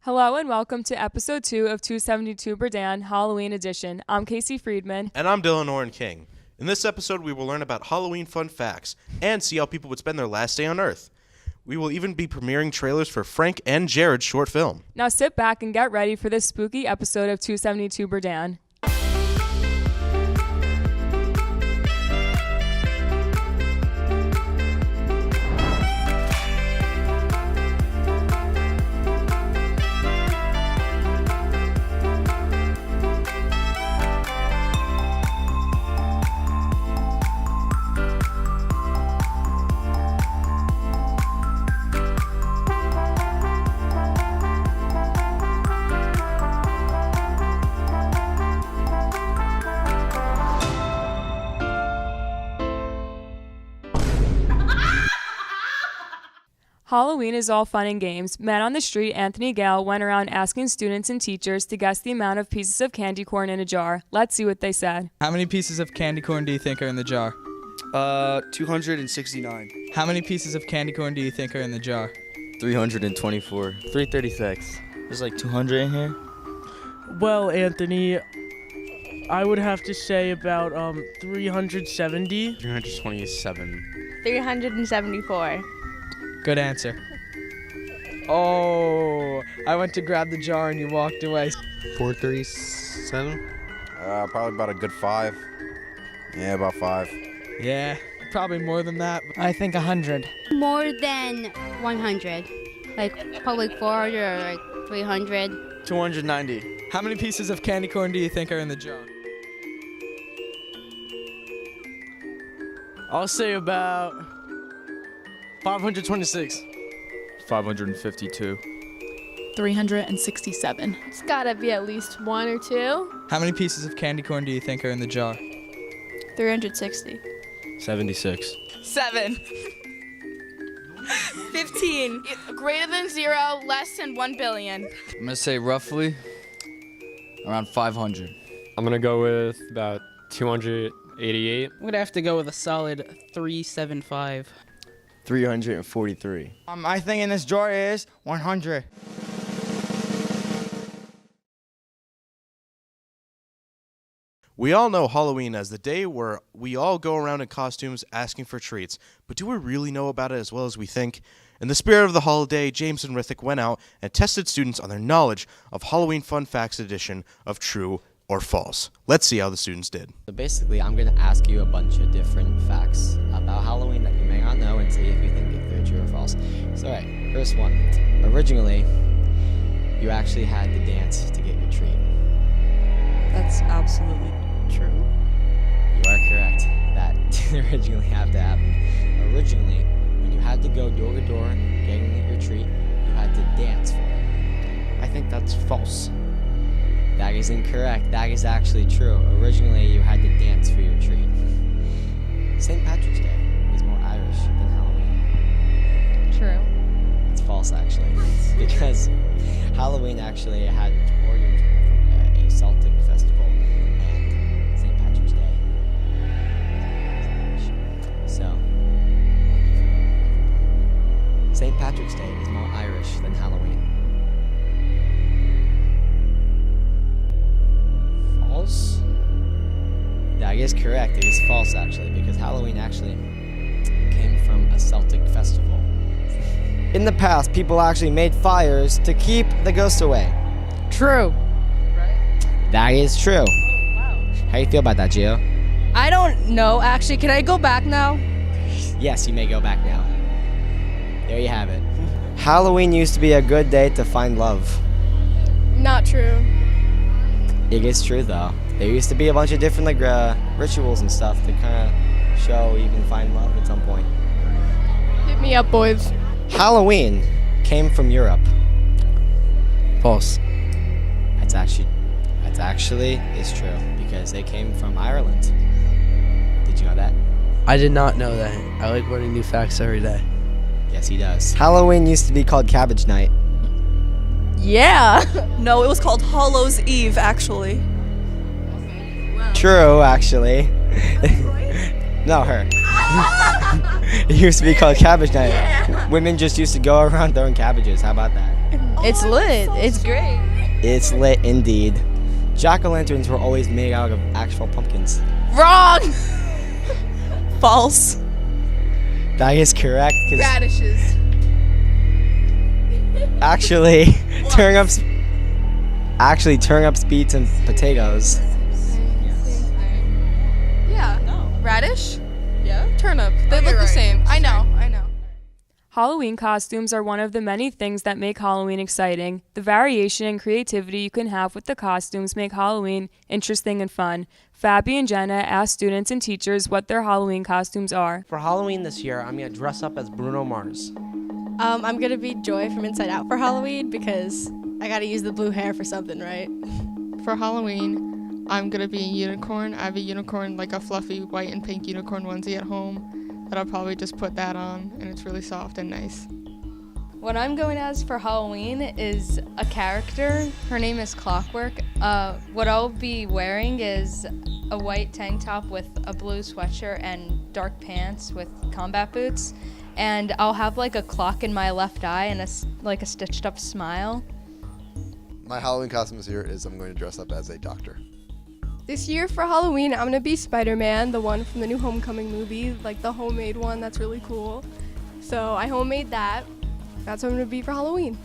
Hello and welcome to episode 2 of 272 Berdan, Halloween edition. I'm Casey Friedman. And I'm Dylan Oren King. In this episode, we will learn about Halloween fun facts and see how people would spend their last day on Earth. We will even be premiering trailers for Frank and Jared's short film. Now sit back and get ready for this spooky episode of 272 Berdan. Halloween is all fun and games. Man on the street, Anthony Gale, went around asking students and teachers to guess the amount of pieces of candy corn in a jar. Let's see what they said. How many pieces of candy corn do you think are in the jar? 269. How many pieces of candy corn do you think are in the jar? 324. 336. There's like 200 in here. Well, Anthony, I would have to say about 370. 327. 374. Good answer. Oh, I went to grab the jar and you walked away. 437. Probably about a good 5. Yeah, about 5. Yeah, probably more than that. I think 100. More than 100. Probably 400 or like 300. 290. How many pieces of candy corn do you think are in the jar? I'll say about 526. 552. 367. It's gotta be at least 1 or 2. How many pieces of candy corn do you think are in the jar? 360. 76. 7. 15. Greater than 0, less than 1 billion. I'm going to say roughly around 500. I'm going to go with about 288. I'm gonna have to go with a solid 375. 343. I think in this jar is 100. We all know Halloween as the day where we all go around in costumes asking for treats, but do we really know about it as well as we think? In the spirit of the holiday, James and Rithik went out and tested students on their knowledge of Halloween Fun Facts edition of True or False. Let's see how the students did. So basically, I'm going to ask you a bunch of different facts about Halloween that you may not know and see if you think if they're true or false. So, all right, first one. Originally, you actually had to dance to get your treat. That's absolutely true. You are correct. That didn't originally have to happen. Originally, when you had to go door to door getting your treat, you had to dance for it. I think that's false. That is incorrect. That is actually true. Originally, you had to dance for your treat. St. Patrick's Day is more Irish than Halloween. True. It's false, actually. Because Halloween actually had origins from a Celtic festival and St. Patrick's Day. So, St. Patrick's Day is more Irish than Halloween. False? That is correct. It is false, actually, because Halloween actually came from a Celtic festival. In the past, people actually made fires to keep the ghosts away. True. That is true. Oh, wow. How you feel about that, Gio? I don't know, actually. Can I go back now? Yes, you may go back now. There you have it. Halloween used to be a good day to find love. Not true. It is true, though. There used to be a bunch of different rituals and stuff to kind of show you can find love at some point. Hit me up, boys. Halloween came from Europe. False. That's actually is true because they came from Ireland. Did you know that? I did not know that. I like learning new facts every day. Yes, he does. Halloween used to be called Cabbage Night. Yeah. No, it was called Hallows Eve, actually. True, actually. No, her. It used to be called Cabbage Night. Women just used to go around throwing cabbages. How about that? It's lit. It's great. It's lit indeed. Jack-o'-lanterns were always made out of actual pumpkins. Wrong. False. That is correct. Radishes. Actually, turnips, beets, and potatoes. Yeah. No. Radish? Yeah. Turnip. They Okay, look the right. same. I know. Halloween costumes are one of the many things that make Halloween exciting. The variation and creativity you can have with the costumes make Halloween interesting and fun. Fabi and Jenna asked students and teachers what their Halloween costumes are. For Halloween this year, I'm going to dress up as Bruno Mars. I'm gonna be Joy from Inside Out for Halloween because I gotta use the blue hair for something, right? For Halloween, I'm gonna be a unicorn. I have a unicorn, like a fluffy white and pink unicorn onesie at home that I'll probably just put that on, and it's really soft and nice. What I'm going as for Halloween is a character. Her name is Clockwork. What I'll be wearing is a white tank top with a blue sweatshirt and dark pants with combat boots. And I'll have like a clock in my left eye and a stitched up smile. My Halloween costume this year is I'm going to dress up as a doctor. This year for Halloween, I'm going to be Spider-Man, the one from the new Homecoming movie, like the homemade one that's really cool. So I homemade that. That's what I'm going to be for Halloween.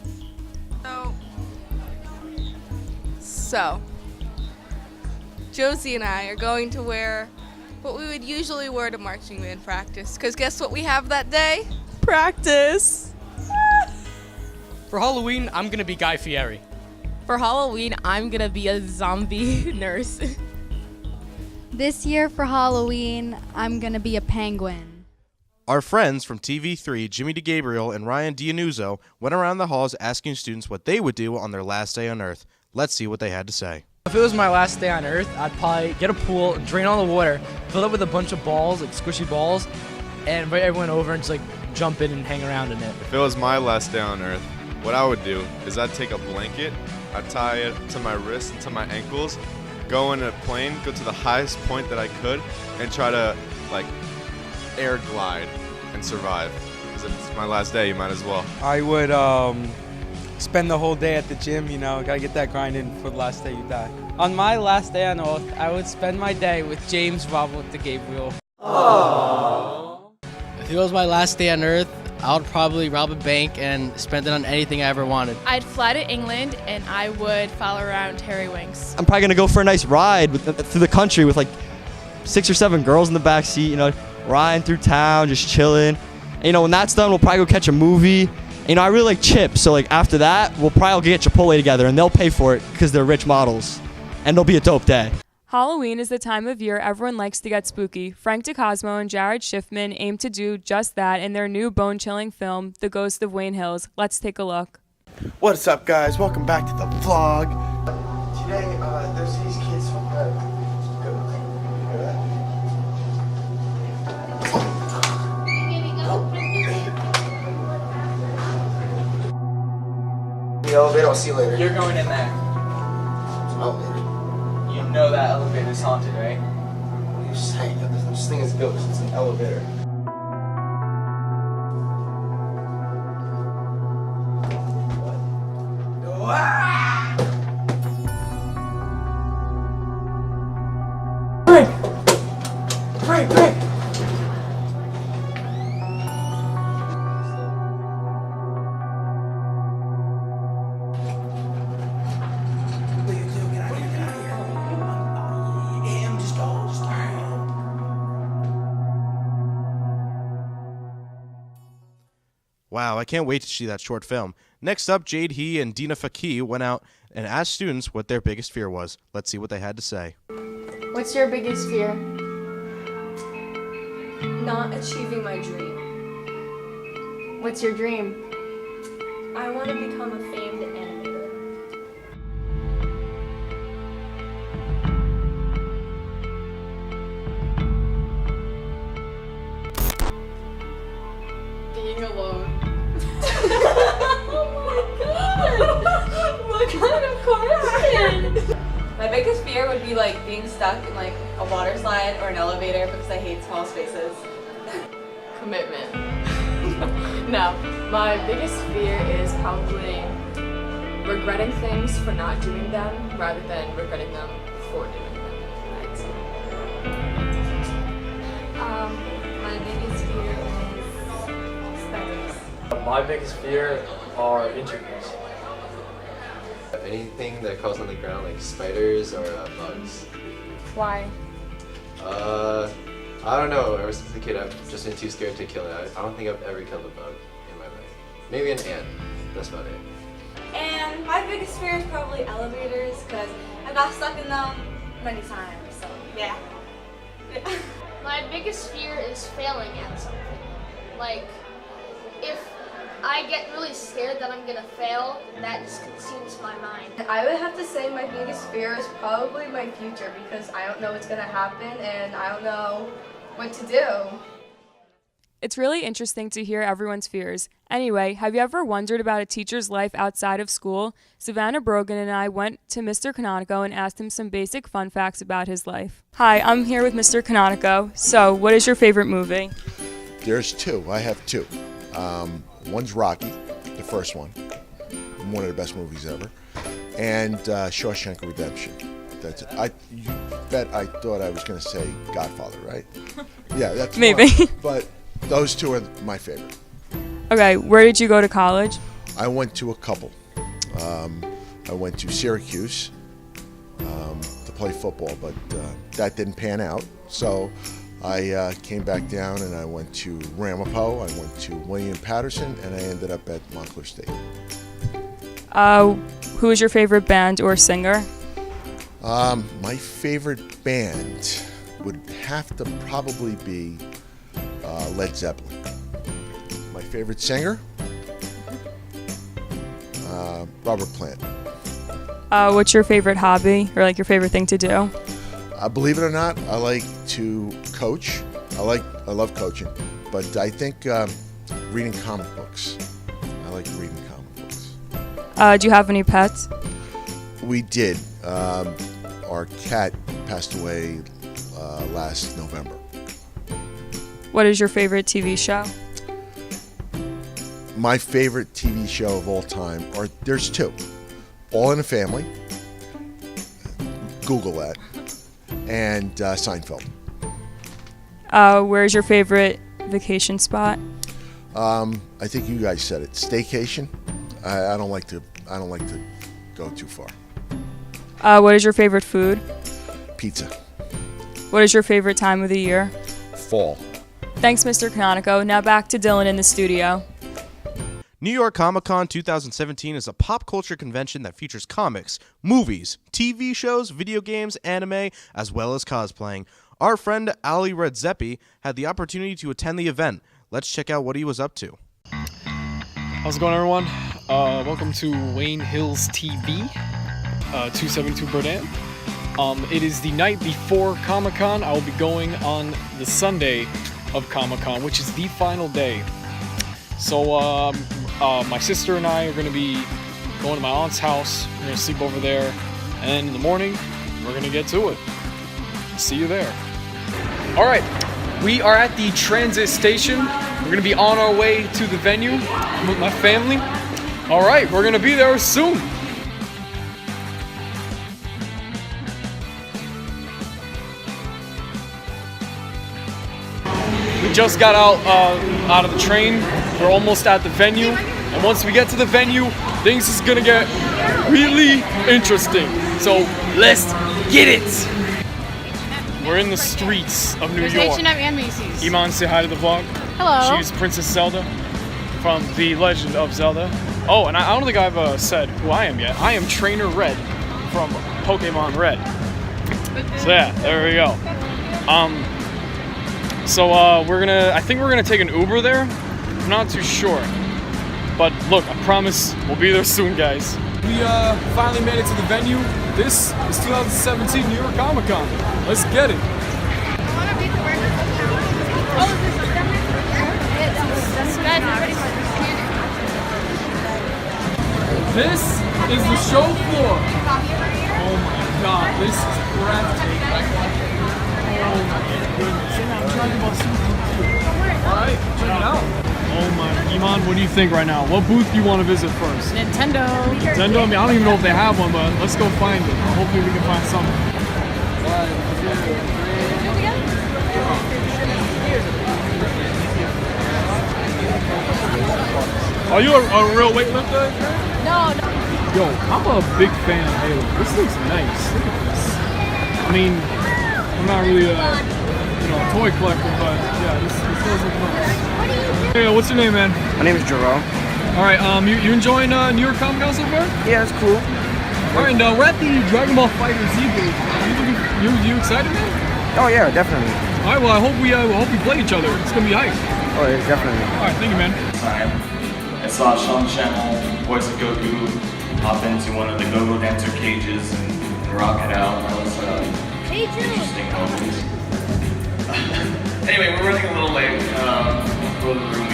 So, Josie and I are going to wear what we would usually wear to marching band practice. Because guess what we have that day? Practice. For Halloween, I'm going to be Guy Fieri. For Halloween, I'm gonna be a zombie nurse. This year for Halloween, I'm gonna be a penguin. Our friends from TV3, Jimmy DeGabriel and Ryan Dianuzzo, went around the halls asking students what they would do on their last day on Earth. Let's see what they had to say. If it was my last day on Earth, I'd probably get a pool, drain all the water, fill it with a bunch of balls, like squishy balls, and invite everyone over and just like jump in and hang around in it. If it was my last day on Earth, what I would do is I'd take a blanket, I'd tie it to my wrists and to my ankles, go in a plane, go to the highest point that I could, and try to like air glide and survive. Because if it's my last day, you might as well. I would spend the whole day at the gym, gotta get that grind in for the last day you die. On my last day on Earth, I would spend my day with James Robert DeGabriel. If it was my last day on Earth, I would probably rob a bank and spend it on anything I ever wanted. I'd fly to England and I would follow around Harry Winks. I'm probably gonna go for a nice ride through the country with like 6 or 7 girls in the back seat, riding through town, just chilling. And, when that's done, we'll probably go catch a movie. And, I really like chips, so like after that, we'll probably get Chipotle together and they'll pay for it because they're rich models. And it'll be a dope day. Halloween is the time of year everyone likes to get spooky. Frank DeCosmo and Jared Schiffman aim to do just that in their new bone-chilling film, The Ghost of Wayne Hills. Let's take a look. What's up, guys? Welcome back to the vlog. Today, there's these kids from the elevator. I'll see you later. You're going in there. Elevator. You know that elevator is haunted, right? What are you saying? This thing is built. It's an elevator. Frank! Wow, I can't wait to see that short film. Next up, Jade He and Dina Faki went out and asked students what their biggest fear was. Let's see what they had to say. What's your biggest fear? Not achieving my dream. What's your dream? I want to become a famed animator. Being alone. What kind of question? My biggest fear would be like being stuck in like a water slide or an elevator because I hate small spaces. Commitment. No, my biggest fear is probably regretting things for not doing them rather than regretting them for doing them. I'd say. My biggest fear is spiders. My biggest fear are interviews. Anything that crawls on the ground, like spiders or bugs. Why? I don't know. Ever since a kid, I've just been too scared to kill it. I don't think I've ever killed a bug in my life. Maybe an ant. That's about it. And my biggest fear is probably elevators because I got stuck in them many times. So yeah. My biggest fear is failing at something. Like, if I get really scared that I'm gonna fail, that just consumes my mind. I would have to say my biggest fear is probably my future because I don't know what's gonna happen and I don't know what to do. It's really interesting to hear everyone's fears. Anyway, have you ever wondered about a teacher's life outside of school? Savannah Brogan and I went to Mr. Canonico and asked him some basic fun facts about his life. Hi, I'm here with Mr. Canonico. So, what is your favorite movie? There's two. I have two. One's Rocky, the first one. One of the best movies ever. And Shawshank Redemption. That's it. You bet I thought I was going to say Godfather, right? Yeah, that's maybe. But those two are my favorite. Okay, where did you go to college? I went to a couple. I went to Syracuse to play football, but that didn't pan out. So I came back down and I went to Ramapo, I went to William Patterson, and I ended up at Montclair State. Who is your favorite band or singer? My favorite band would have to probably be Led Zeppelin. My favorite singer? Robert Plant. What's your favorite hobby or like your favorite thing to do? Believe it or not, I like to coach. I love coaching, but I think reading comic books. I like reading comic books. Do you have any pets? We did. Our cat passed away last November. What is your favorite TV show? My favorite TV show of all time, there's two. All in the Family. Google that. And Seinfeld. Where's your favorite vacation spot? I think you guys said it. Staycation. I don't like to go too far. What is your favorite food? Pizza. What is your favorite time of the year? Fall. Thanks, Mr. Canonico. Now back to Dylan in the studio. New York Comic Con 2017 is a pop culture convention that features comics, movies, TV shows, video games, anime, as well as cosplaying. Our friend Ali Redzepi had the opportunity to attend the event. Let's check out what he was up to. How's it going, everyone? Welcome to Wayne Hills TV, 272 Berdan. It is the night before Comic-Con. I will be going on the Sunday of Comic-Con, which is the final day. So my sister and I are going to be going to my aunt's house. We're going to sleep over there, and then in the morning, we're going to get to it. See you there. All right, we are at the transit station. We're going to be on our way to the venue with my family. All right, we're going to be there soon. We just got out of the train. We're almost at the venue, and once we get to the venue, things is gonna get really interesting. So let's get it. We're in the streets of New York. H&M and Macy's. Iman, say hi to the vlog. Hello. She's Princess Zelda from The Legend of Zelda. Oh, and I don't think I've said who I am yet. I am Trainer Red from Pokemon Red. So yeah, there we go. I think we're gonna take an Uber there. I'm not too sure. But look, I promise we'll be there soon, guys. We finally made it to the venue. This is 2017 New York Comic Con. Let's get it. This is the show floor. Oh my god, this is breathtaking. Oh my goodness. I'm trying to Alright, check it out. Oh my, Iman, what do you think right now? What booth do you want to visit first? Nintendo. Nintendo? I mean, I don't even know if they have one, but let's go find it. Hopefully we can find something. Are you a real weightlifter? No. Yo, I'm a big fan of Halo. This looks nice. Look at this. I mean, I'm not really a toy collector, but yeah, this does look nice. Hey, what's your name, man? My name is Jerome. All right, you enjoying New York Comic Con so far? Yeah, it's cool. All right, and we're at the Dragon Ball Fighter Z booth. You excited, man? Oh yeah, definitely. All right, well I hope we play each other. It's gonna be hype. Oh yeah, definitely. All right, thank you, man. I saw Sean Channel, Voice of Goku, hop into one of the go-go dancer cages and rock it out. That was interesting moments. Anyway, we're running a little late. Go to the room.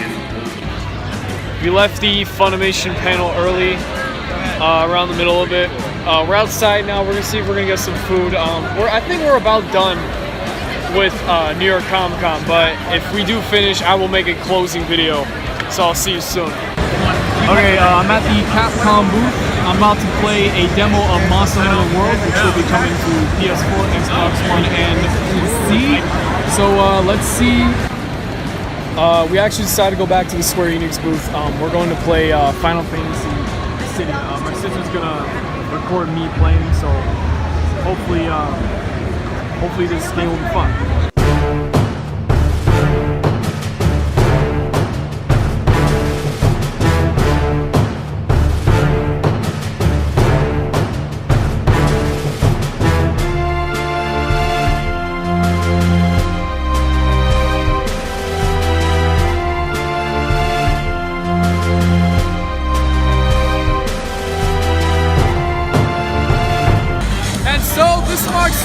We left the Funimation panel early, around the middle of it. We're outside now. We're gonna see if we're gonna get some food. I think we're about done with New York Comic Con, but if we do finish, I will make a closing video. So I'll see you soon. Okay, I'm at the Capcom booth. I'm about to play a demo of Monster Hunter World, which will be coming to PS4, Xbox One, and PC. So let's see. We actually decided to go back to the Square Enix booth. We're going to play Final Fantasy City. My sister's gonna record me playing, so hopefully this game will be fun.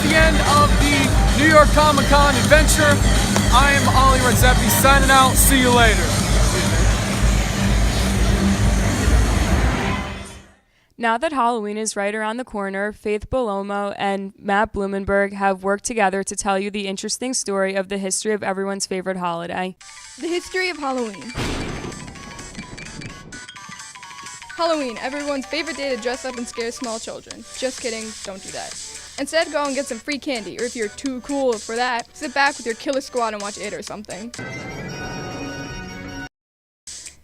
The end of the New York Comic Con adventure. I'm Ollie Redzepi signing out. See you later. Now that Halloween is right around the corner, Faith Bolomo and Matt Blumenberg have worked together to tell you the interesting story of the history of everyone's favorite holiday. The history of Halloween. Halloween, everyone's favorite day to dress up and scare small children. Just kidding, don't do that. Instead, go and get some free candy, or if you're too cool for that, sit back with your killer squad and watch It or something.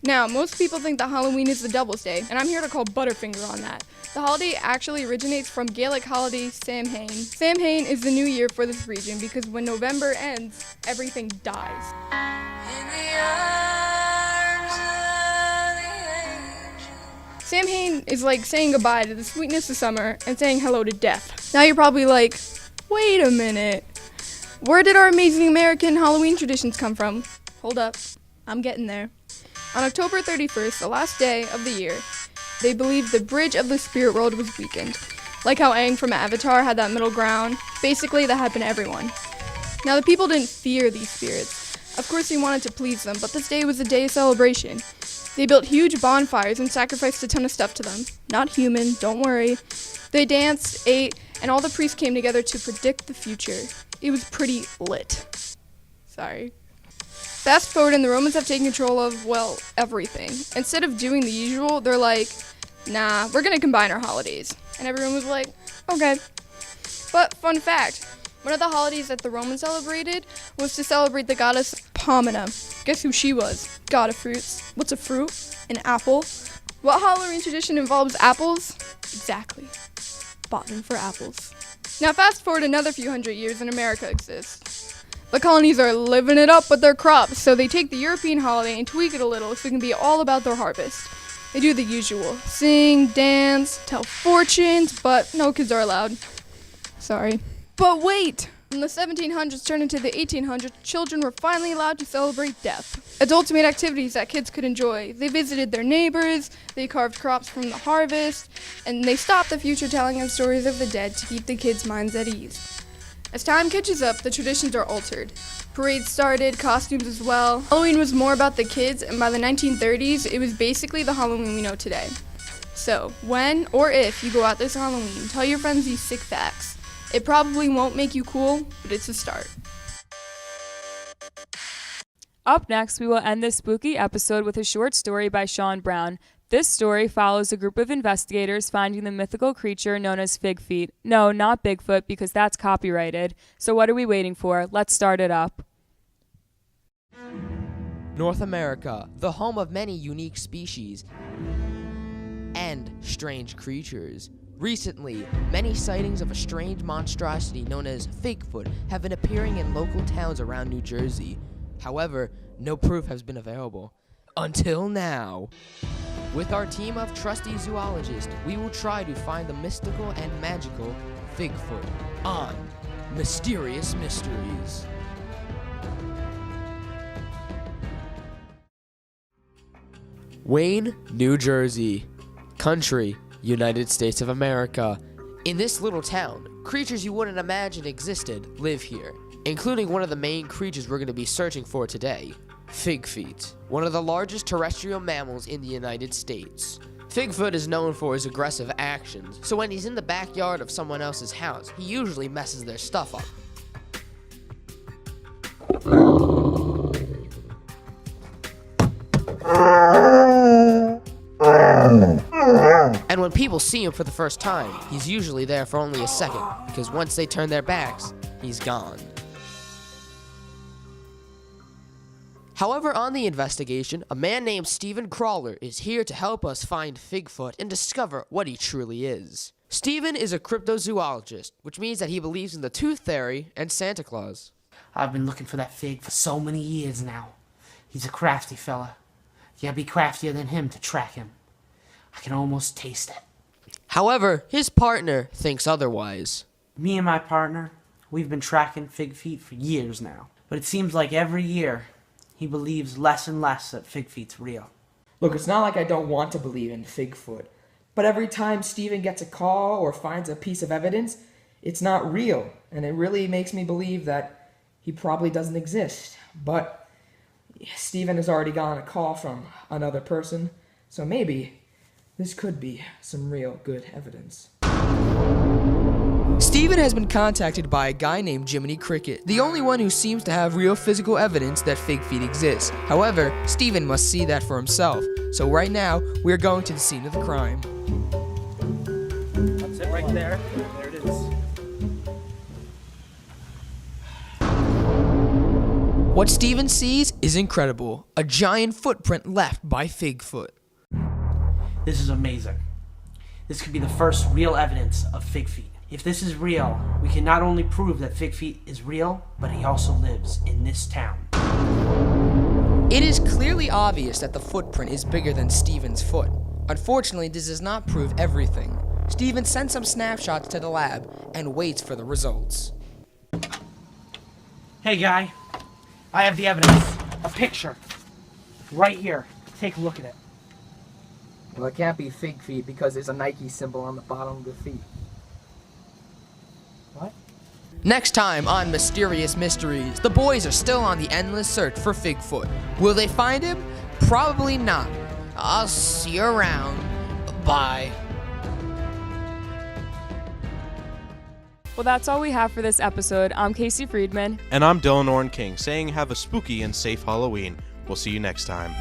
Now, most people think that Halloween is the Devil's Day, and I'm here to call Butterfinger on that. The holiday actually originates from Gaelic holiday Samhain. Samhain is the new year for this region because when November ends, everything dies. Samhain is like saying goodbye to the sweetness of summer and saying hello to death. Now you're probably like, wait a minute. Where did our amazing American Halloween traditions come from? Hold up, I'm getting there. On October 31st, the last day of the year, they believed the bridge of the spirit world was weakened. Like how Aang from Avatar had that middle ground. Basically, that happened to everyone. Now the people didn't fear these spirits. Of course they wanted to please them, but this day was a day of celebration. They built huge bonfires and sacrificed a ton of stuff to them. Not human, don't worry. They danced, ate, and all the priests came together to predict the future. It was pretty lit. Sorry. Fast forward and the Romans have taken control of, well, everything. Instead of doing the usual, they're like, nah, we're gonna combine our holidays. And everyone was like, okay. But fun fact, one of the holidays that the Romans celebrated was to celebrate the goddess Pomona. Guess who she was? God of fruits. What's a fruit? An apple. What Halloween tradition involves apples? Exactly. Bottom for apples. Now fast forward another few hundred years and America exists. The colonies are living it up with their crops, so they take the European holiday and tweak it a little so it can be all about their harvest. They do the usual. Sing, dance, tell fortunes, but no kids are allowed. Sorry. But wait! When the 1700s turned into the 1800s, children were finally allowed to celebrate death. Adults made activities that kids could enjoy. They visited their neighbors, they carved crops from the harvest, and they stopped the future telling of stories of the dead to keep the kids' minds at ease. As time catches up, the traditions are altered. Parades started, costumes as well. Halloween was more about the kids, and by the 1930s, it was basically the Halloween we know today. So, when or if you go out this Halloween, tell your friends these sick facts. It probably won't make you cool, but it's a start. Up next, we will end this spooky episode with a short story by Sean Brown. This story follows a group of investigators finding the mythical creature known as Fig Feet. No, not Bigfoot, because that's copyrighted. So what are we waiting for? Let's start it up. North America, the home of many unique species and strange creatures. Recently, many sightings of a strange monstrosity known as Figfoot have been appearing in local towns around New Jersey. However, no proof has been available. Until now. With our team of trusty zoologists, we will try to find the mystical and magical Figfoot on Mysterious Mysteries. Wayne, New Jersey. Country, United States of America. In this little town, creatures you wouldn't imagine existed live here, including one of the main creatures we're going to be searching for today, Fig Feet, one of the largest terrestrial mammals in the United States. Figfoot is known for his aggressive actions, so when he's in the backyard of someone else's house, he usually messes their stuff up. And when people see him for the first time, he's usually there for only a second, because once they turn their backs, he's gone. However, on the investigation, a man named Stephen Crawler is here to help us find Figfoot and discover what he truly is. Stephen is a cryptozoologist, which means that he believes in the Tooth Fairy and Santa Claus. I've been looking for that fig for so many years now. He's a crafty fella. You gotta be craftier than him to track him. I can almost taste it. However, his partner thinks otherwise. Me and my partner, we've been tracking Fig Feet for years now. But it seems like every year, he believes less and less that Fig Feet's real. Look, it's not like I don't want to believe in Figfoot, but every time Steven gets a call or finds a piece of evidence, it's not real, and it really makes me believe that he probably doesn't exist. But Steven has already gotten a call from another person, so maybe this could be some real good evidence. Stephen has been contacted by a guy named Jiminy Cricket, the only one who seems to have real physical evidence that Fig Feet exists. However, Stephen must see that for himself. So right now, we're going to the scene of the crime. That's it right there. There it is. What Stephen sees is incredible. A giant footprint left by Figfoot. This is amazing. This could be the first real evidence of Fig Feet. If this is real, we can not only prove that Fig Feet is real, but he also lives in this town. It is clearly obvious that the footprint is bigger than Stephen's foot. Unfortunately, this does not prove everything. Stephen sends some snapshots to the lab and waits for the results. Hey guy, I have the evidence. A picture. Right here. Take a look at it. Well, it can't be Fig Feet because there's a Nike symbol on the bottom of the feet. What? Next time on Mysterious Mysteries, the boys are still on the endless search for Figfoot. Will they find him? Probably not. I'll see you around. Bye. Well, that's all we have for this episode. I'm Casey Friedman. And I'm Dylan Orn King, saying have a spooky and safe Halloween. We'll see you next time.